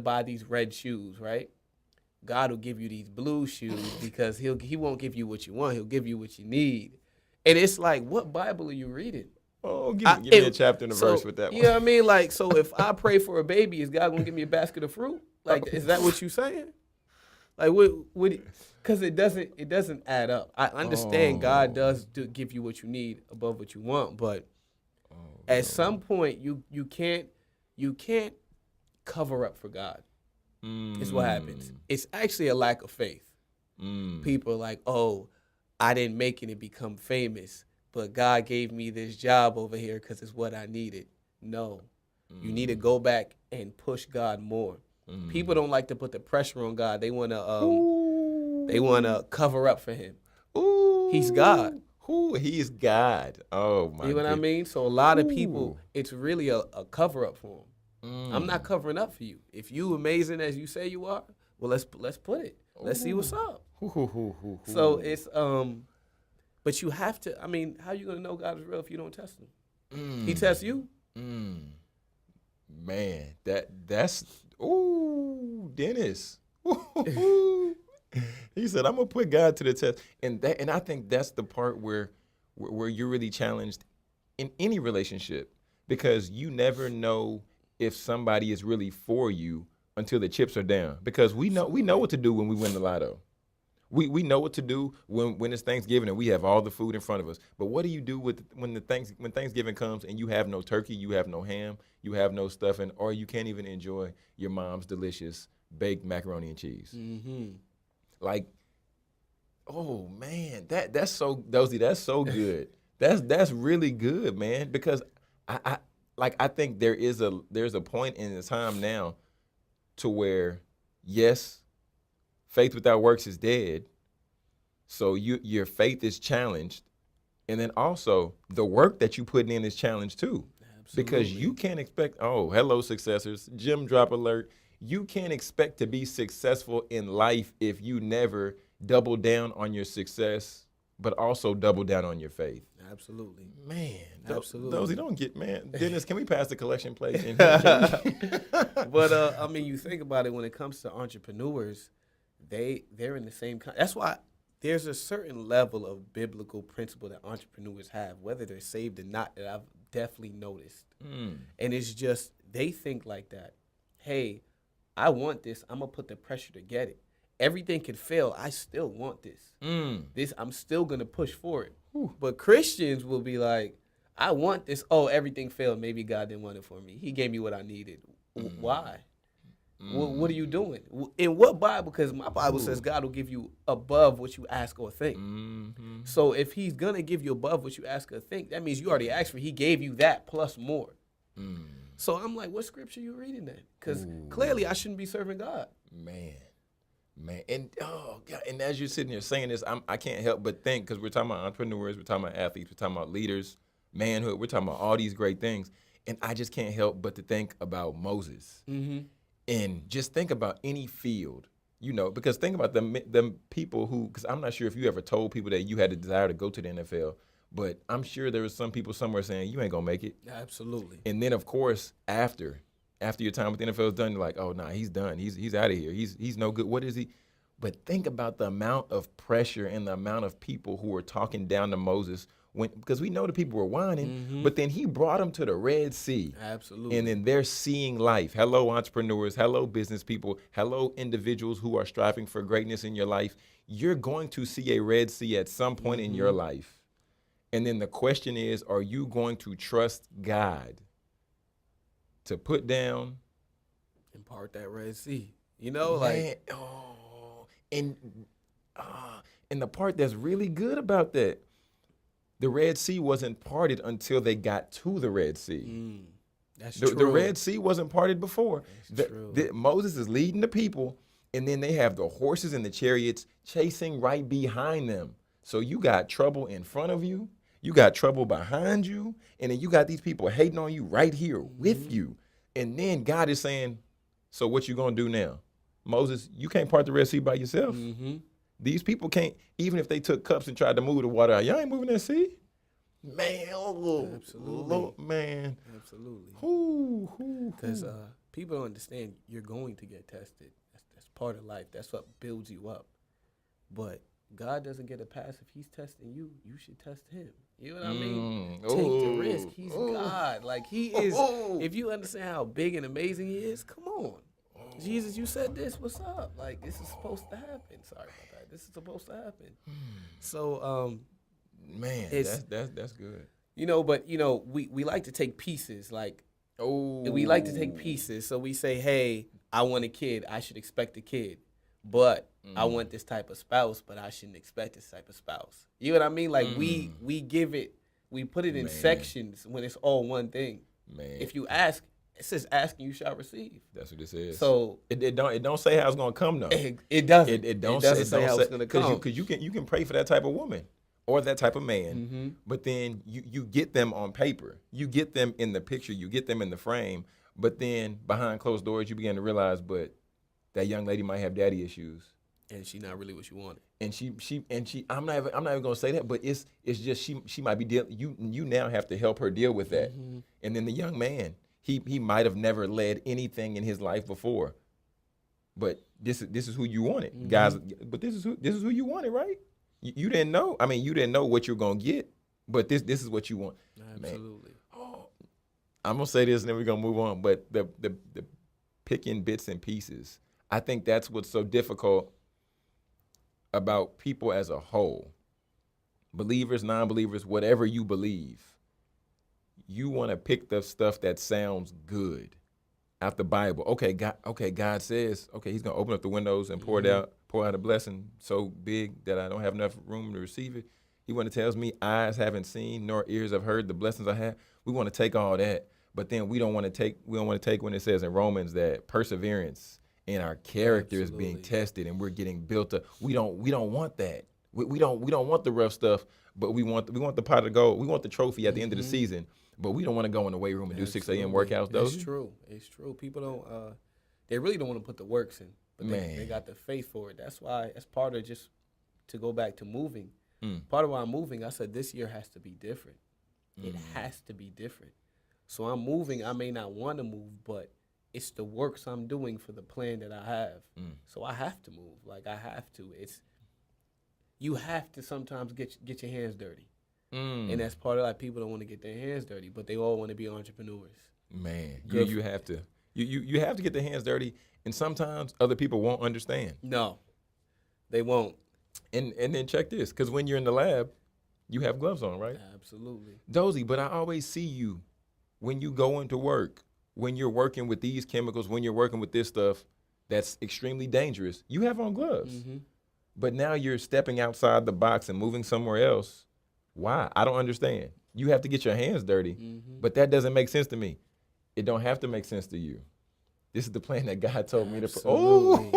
buy these red shoes, right? God will give you these blue shoes because he won't give you what you want. He'll give you what you need. And it's like, what Bible are you reading? Oh, give me a chapter and a verse with that one. You know what I mean? Like, so if I pray for a baby, is God going to give me a basket of fruit? Like, is that what you're saying? Like, what? Because it doesn't add up. I understand God does give you what you need above what you want, but at some point you can't cover up for God. Is what happens. It's actually a lack of faith. People are like, oh, I didn't make it and become famous, but God gave me this job over here because it's what I needed. No, you need to go back and push God more. People don't like to put the pressure on God. They want to cover up for him. Ooh. He's God. He's God. Oh my! You know what I mean? So a lot of people, it's really a cover up for him. I'm not covering up for you. If you amazing as you say you are, well, let's put it. Let's see what's up. So it's but you have to. I mean, how are you gonna know God is real if you don't test him? He tests you. Man, that's Dennis. He said, "I'm gonna put God to the test," and I think that's the part where you're really challenged in any relationship, because you never know if somebody is really for you until the chips are down. Because we know what to do when we win the lotto. We know what to do when it's Thanksgiving and we have all the food in front of us. But what do you do when Thanksgiving comes and you have no turkey, you have no ham, you have no stuffing, or you can't even enjoy your mom's delicious baked macaroni and cheese? Mm-hmm. Like, oh man, that's so Dozie, that's so good. That's really good, man. Because I think there's a point in the time now to where, yes, faith without works is dead. So your faith is challenged. And then also the work that you put in is challenged too. Absolutely. Because you can't expect, hello successors, gem drop alert. You can't expect to be successful in life if you never double down on your success, but also double down on your faith. Absolutely. Man. Absolutely. Dozie, don't get, man. Dennis, can we pass the collection plate in here? But, I mean, you think about it, when it comes to entrepreneurs, they're in the same kind. That's why there's a certain level of biblical principle that entrepreneurs have, whether they're saved or not, that I've definitely noticed. And it's just, they think like that. Hey, I want this. I'm going to put the pressure to get it. Everything can fail. I still want this. This, I'm still going to push for it. But Christians will be like, I want this. Oh, everything failed. Maybe God didn't want it for me. He gave me what I needed. Why? What are you doing? In what Bible? Because my Bible says God will give you above what you ask or think. So if he's going to give you above what you ask or think, that means you already asked for it. He gave you that plus more. So I'm like, what scripture are you reading then? Because clearly I shouldn't be serving God. Man. And God, and as you're sitting here saying this, I can't help but think, because we're talking about entrepreneurs, we're talking about athletes, we're talking about leaders, manhood, we're talking about all these great things. And I just can't help but to think about Moses. And just think about any field, because think about the people who, because I'm not sure if you ever told people that you had a desire to go to the NFL, but I'm sure there was some people somewhere saying, you ain't going to make it. Absolutely. And then, of course, after your time with the NFL is done, you're like, oh, nah, he's done. He's out of here. He's no good. What is he? But think about the amount of pressure and the amount of people who were talking down to Moses, because we know the people were whining, but then he brought them to the Red Sea. Absolutely. And then they're seeing life. Hello, entrepreneurs. Hello, business people. Hello, individuals who are striving for greatness in your life. You're going to see a Red Sea at some point in your life. And then the question is, are you going to trust God to put down And part that Red Sea. You know, Man, like and the part that's really good about that, the Red Sea wasn't parted until they got to the Red Sea. that's The true. Red Sea wasn't parted before. True. Moses is leading the people, and then they have the horses and the chariots chasing right behind them. So you got trouble in front of you, you got trouble behind you, and then you got these people hating on you right here with you. And then God is saying, so what you gonna do now? Moses, you can't part the Red Sea by yourself. These people can't, even if they took cups and tried to move the water out, y'all ain't moving that sea. Man, Absolutely. Man. Absolutely. Because people don't understand you're going to get tested. That's part of life. That's what builds you up. But God doesn't get a pass. If he's testing you, you should test him. You know what I mean? Take the risk. He's God. Like, he is. If you understand how big and amazing he is, come on. Jesus, you said this. What's up? Like, this is supposed to happen. Sorry about that. This is supposed to happen. So, man, that's good. You know, but, you know, we like to take pieces. Like, we like to take pieces. So we say, hey, I want a kid. I should expect a kid. But I want this type of spouse, but I shouldn't expect this type of spouse. You know what I mean? Like, we give it, we put it in sections when it's all one thing. Man. If you ask, it says asking you shall receive. That's what it says. So it don't say how it's gonna come though. It doesn't. It don't say how it's gonna come. Because you can pray for that type of woman or that type of man, but then you get them on paper, you get them in the picture, you get them in the frame, but then behind closed doors you begin to realize, but that young lady might have daddy issues, and she not really what you wanted. And she I'm not even gonna say that, but it's just she might be you now have to help her deal with that, and then the young man. He might have never led anything in his life before, but this is who you wanted, guys. But this is who you wanted, right? You didn't know. I mean, you didn't know what you're gonna get, but this is what you want. Absolutely. Man. I'm gonna say this, and then we're gonna move on. But the picking bits and pieces, I think that's what's so difficult about people as a whole, believers, non-believers, whatever you believe. You want to pick the stuff that sounds good out the Bible. Okay, God says, okay, he's going to open up the windows and pour out a blessing so big that I don't have enough room to receive it. He tells me eyes haven't seen nor ears have heard the blessings I have. We want to take all that, but then we don't want to take when it says in Romans that perseverance in our character is being tested and we're getting built up. We don't want that. We don't want the rough stuff, but we want the pot of gold. We want the trophy at the end of the season. But we don't want to go in the weight room and do 6 a.m. workouts, though. It's true. People don't, they really don't want to put the works in. But they got the faith for it. That's why, as part of just to go back to moving, part of why I'm moving, I said this year has to be different. It has to be different. So I'm moving. I may not want to move, but it's the works I'm doing for the plan that I have. So I have to move. Like, I have to. You have to sometimes get your hands dirty. And that's part of, like, people don't want to get their hands dirty, but they all want to be entrepreneurs. Man, you have to. You have to get their hands dirty, and sometimes other people won't understand. No, they won't. And then check this, because when you're in the lab, you have gloves on, right? Absolutely. Dozie, but I always see you when you go into work, when you're working with these chemicals, when you're working with this stuff that's extremely dangerous, you have on gloves. But now you're stepping outside the box and moving somewhere else. Why? I don't understand. You have to get your hands dirty, but that doesn't make sense to me. It don't have to make sense to you. This is the plan that God told me to. And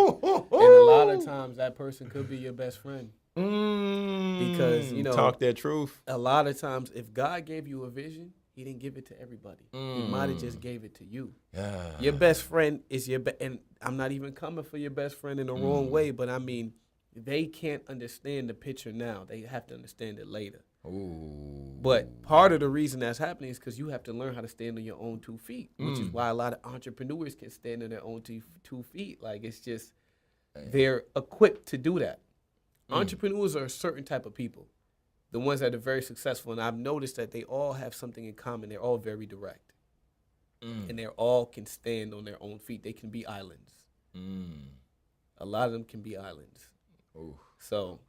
a lot of times that person could be your best friend. Because, talk that truth. A lot of times if God gave you a vision, he didn't give it to everybody. He might have just gave it to you. Your best friend is and I'm not even coming for your best friend in the wrong way, but I mean, they can't understand the picture now. They have to understand it later. But part of the reason that's happening is because you have to learn how to stand on your own 2 feet, which is why a lot of entrepreneurs can stand on their own 2 feet. Like, it's just, they're equipped to do that. Entrepreneurs are a certain type of people, the ones that are very successful. And I've noticed that they all have something in common. They're all very direct. And they all can stand on their own feet. They can be islands. A lot of them can be islands. So,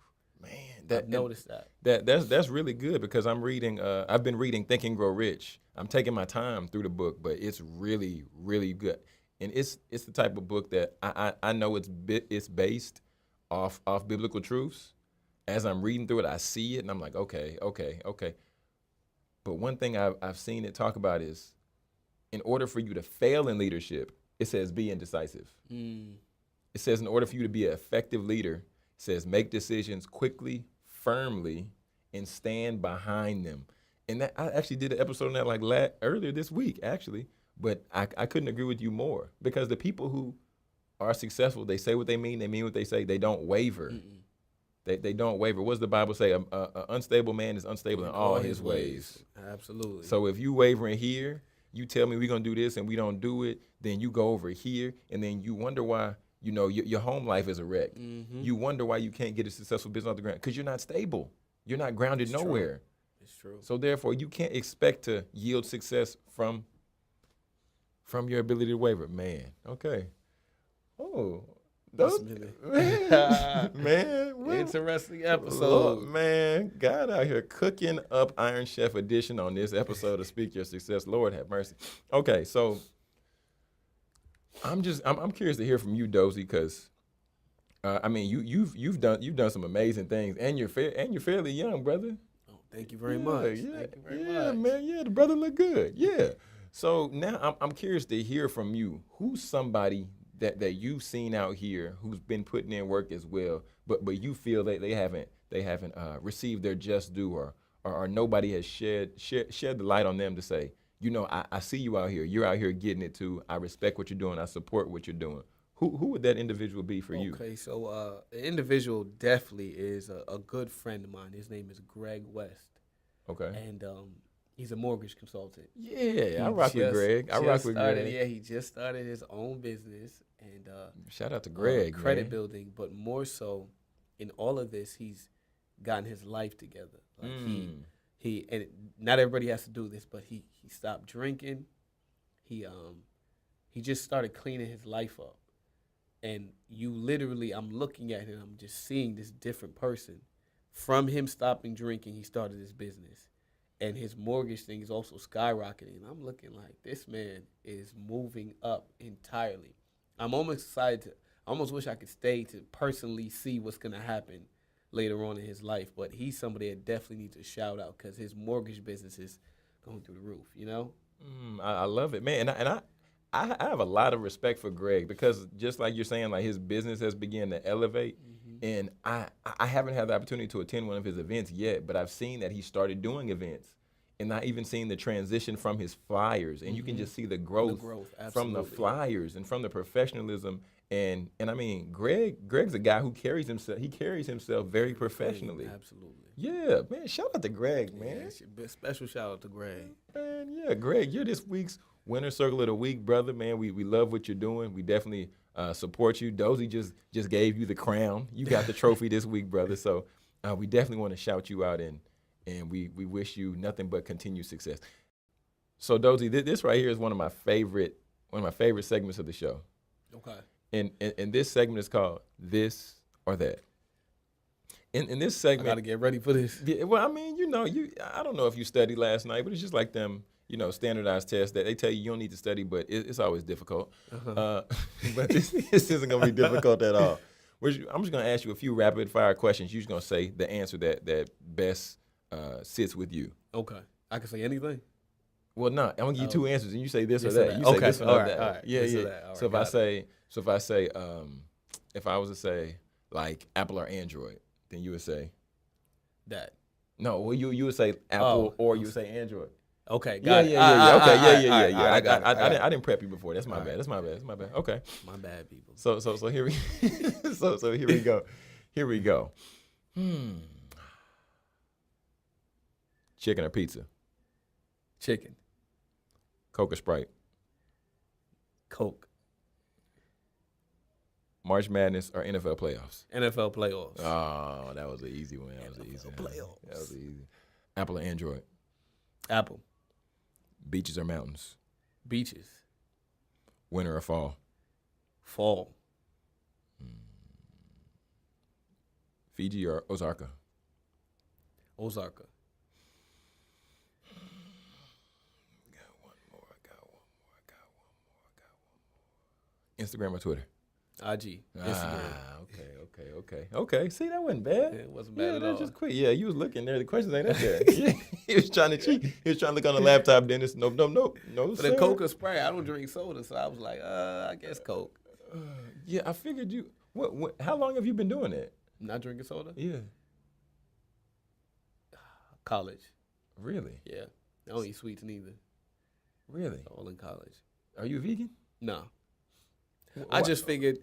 man, I've noticed that. That's really good, because I'm reading. I've been reading Think and Grow Rich. I'm taking my time through the book, but it's really, really good. and it's the type of book that I know it's based off biblical truths. As I'm reading through it, I see it, and I'm like, okay. But one thing I've seen it talk about is, in order for you to fail in leadership, it says be indecisive. It says in order for you to be an effective leader, it says make decisions quickly, firmly, and stand behind them. And that, I actually did an episode on that like earlier this week, actually. But I couldn't agree with you more, because the people who are successful, they say what they mean what they say. They don't waver. They don't waver. What does the Bible say? An unstable man is unstable in all his ways. Absolutely. So if you wavering here, you tell me we're going to do this and we don't do it, then you go over here, and then you wonder why, your home life is a wreck. You wonder why you can't get a successful business off the ground, because you're not stable. You're not grounded nowhere. It's true. So therefore, you can't expect to yield success from your ability to waver. Man, okay. Oh, man, interesting episode. Man, God out here cooking up Iron Chef edition on this episode of Speak Your Success. Lord have mercy. Okay, so I'm curious to hear from you, Dozie, because I mean you've done some amazing things, and you're fairly young, brother. Oh, thank you very much. Yeah, thank you very much. Man. Yeah, the brother look good. Yeah. So now I'm curious to hear from you. Who's somebody that you've seen out here who's been putting in work as well, but you feel that they haven't received their just due, or nobody has shed the light on them to say, I see you out here. You're out here getting it too. I respect what you're doing. I support what you're doing. Who would that individual be for you? Okay, so the individual definitely is a good friend of mine. His name is Greg West. Okay. And he's a mortgage consultant. Yeah, I rock with Greg. Yeah, he just started his own business, and shout out to Greg. Credit building, but more so, in all of this, he's gotten his life together. Like he and not everybody has to do this, but he stopped drinking. He just started cleaning his life up, and I'm looking at him, I'm just seeing this different person. From him stopping drinking, he started his business. And his mortgage thing is also skyrocketing. And I'm looking like, this man is moving up entirely. I'm almost excited I almost wish I could stay to personally see what's going to happen later on in his life. But he's somebody that definitely needs a shout out, because his mortgage business is going through the roof, I love it, man. And I have a lot of respect for Greg, because just like you're saying, like his business has begun to elevate. And I haven't had the opportunity to attend one of his events yet, but I've seen that he started doing events, and I even seen the transition from his flyers, and you can just see the growth from the flyers and from the professionalism. And I mean, Greg's a guy who carries himself very professionally. Absolutely. Yeah, man. Shout out to Greg, man. Yeah, special shout out to Greg. Man, yeah, Greg, you're this week's Winner Circle of the Week, brother. Man, we love what you're doing. We definitely support you. Dozie just gave you the crown. You got the trophy this week, brother. So we definitely want to shout you out, and we wish you nothing but continued success. So Dozie, this right here is one of my favorite segments of the show. Okay. And this segment is called This or That. In this segment, I gotta get ready for this. Yeah, well, I mean, I don't know if you studied last night, but it's just like them, standardized tests that they tell you don't need to study, but it's always difficult. But this isn't going to be difficult at all. I'm just going to ask you a few rapid fire questions. You're just going to say the answer that best sits with you. Okay. I can say anything? Well, no. I'm going to give you two answers, and you say this or that. that. You say this or that. All right. Yeah. Right, so if I was to say like Apple or Android, then you would say that. No, well, you would say Apple or you would say Android. Okay, got it. Yeah. I didn't prep you before. That's my bad. Okay. My bad, people. So here we here we go. Here we go. Chicken or pizza? Chicken. Coke or Sprite? Coke. March Madness or NFL playoffs? NFL playoffs. Oh, that was an easy one. That was easy. Apple or Android? Apple. Beaches or mountains? Beaches. Winter or fall? Fall. Fiji or Ozarka? Ozarka. I got one more. Instagram or Twitter? IG, Instagram. Okay. See, that wasn't bad. It wasn't bad at all. That's just quick. Yeah, you was looking there. The questions ain't up there. He was trying to cheat. He was trying to look on the laptop, Dennis. Nope. No, But sir. the Coke or Sprite, I don't drink soda, so I was like, I guess Coke. Yeah, I figured you. What? How long have you been doing that? Not drinking soda? Yeah. College. Really? Yeah. I don't eat sweets neither. Really? All in college. Are you vegan? No. Why? I just figured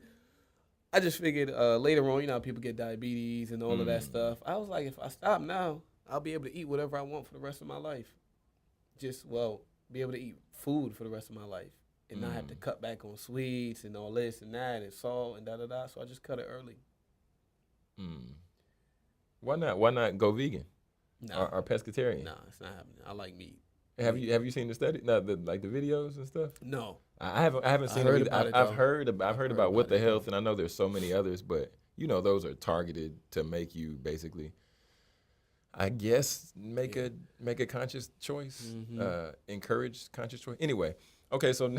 later on, you know, how people get diabetes and all of that stuff. I was like, if I stop now, I'll be able to eat whatever I want for the rest of my life. Be able to eat food for the rest of my life and not have to cut back on sweets and all this and that and salt and da-da-da. So I just cut it early. Why not? Why not go vegan? Nah. Or pescatarian? Nah, it's not happening. I like meat. Have you seen the study? No, the videos and stuff. No. I haven't seen heard it. about it, I've though. heard about What about the it, Health, and I know there's so many others, but you know those are targeted to make you basically, I guess, make a conscious choice, encourage conscious choice. Anyway, okay, so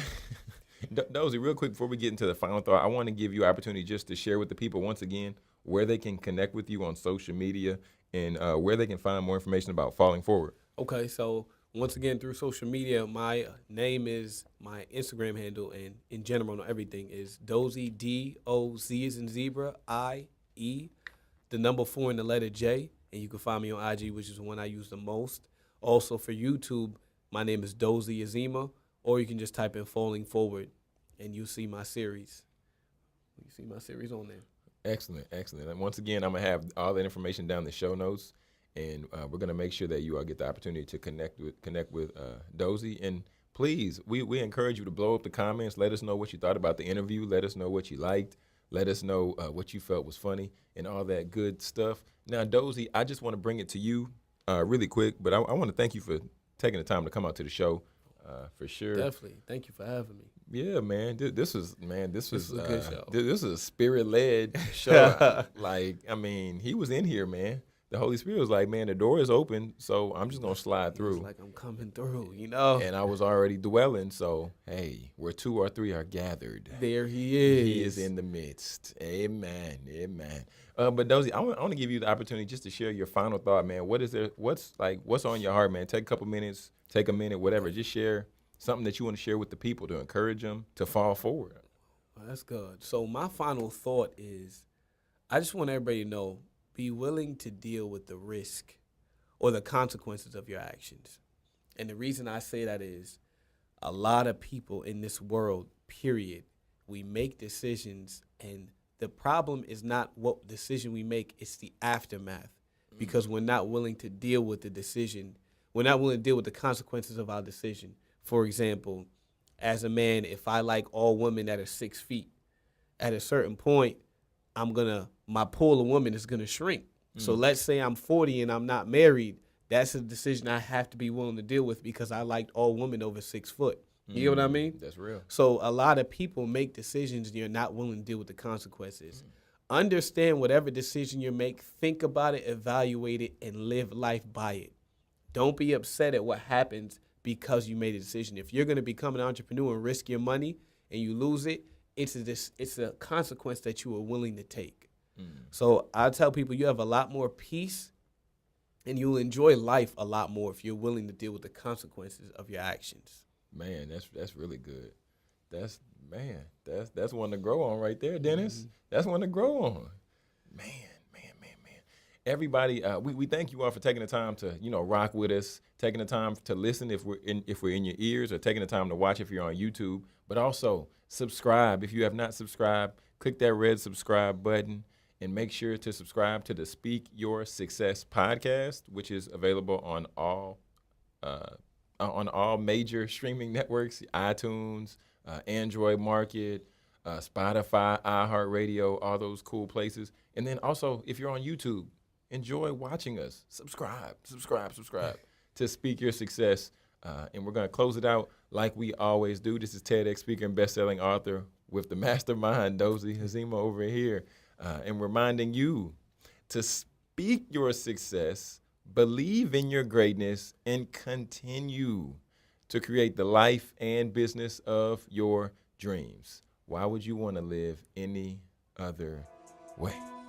Dozie, real quick before we get into the final thought, I want to give you an opportunity just to share with the people once again where they can connect with you on social media and where they can find more information about Falling Forward. Okay, so once again, through social media, my name is, my Instagram handle, and in general, everything is Dozie, D-O-Z as in zebra, I-E, the number 4 and the letter J, and you can find me on IG, which is the one I use the most. Also for YouTube, my name is Dozie Ezemma, or you can just type in Falling Forward, and you'll see my series. You see my series on there. Excellent. And once again, I'm going to have all that information down in the show notes. And we're going to make sure that you all get the opportunity to connect with Dozie. And please, we encourage you to blow up the comments. Let us know what you thought about the interview. Let us know what you liked. Let us know what you felt was funny and all that good stuff. Now, Dozie, I just want to bring it to you really quick, but I want to thank you for taking the time to come out to the show for sure. Definitely. Thank you for having me. Yeah, man. This was a good show. This is a spirit-led show. He was in here, man. The Holy Spirit was like, man, the door is open, so I'm just going to slide through. It's like I'm coming through, you know. And I was already dwelling, so, hey, where 2 or 3 are gathered. There he is. He is in the midst. Amen. But Dozie, I want to give you the opportunity just to share your final thought, man. What's on your heart, man? Take a couple minutes, take a minute, whatever. Just share something that you want to share with the people to encourage them to fall forward. Well, that's good. So my final thought is, I just want everybody to know, be willing to deal with the risk or the consequences of your actions. And the reason I say that is a lot of people in this world, period, we make decisions, and the problem is not what decision we make, it's the aftermath, because we're not willing to deal with the decision. We're not willing to deal with the consequences of our decision. For example, as a man, if I like all women that are 6 feet, at a certain point, my pool of women is going to shrink. So let's say I'm 40 and I'm not married. That's a decision I have to be willing to deal with because I liked all women over 6 foot. You know what I mean? That's real. So a lot of people make decisions and you're not willing to deal with the consequences. Understand whatever decision you make, think about it, evaluate it, and live life by it. Don't be upset at what happens because you made a decision. If you're going to become an entrepreneur and risk your money and you lose it, it's a consequence that you are willing to take. So I tell people you have a lot more peace and you'll enjoy life a lot more if you're willing to deal with the consequences of your actions. Man, that's really good. That's one to grow on right there, Dennis. That's one to grow on. Man. Everybody, we thank you all for taking the time to, rock with us, taking the time to listen if we're in your ears, or taking the time to watch if you're on YouTube. But also subscribe. If you have not subscribed, click that red subscribe button and make sure to subscribe to the Speak Your Success podcast, which is available on all major streaming networks, iTunes, Android Market, Spotify, iHeartRadio, all those cool places. And then also, if you're on YouTube, enjoy watching us. Subscribe to Speak Your Success. And we're going to close it out like we always do. This is TEDx speaker and best-selling author with the mastermind, Dozie Ezemma, over here. And reminding you to speak your success, believe in your greatness, and continue to create the life and business of your dreams. Why would you want to live any other way?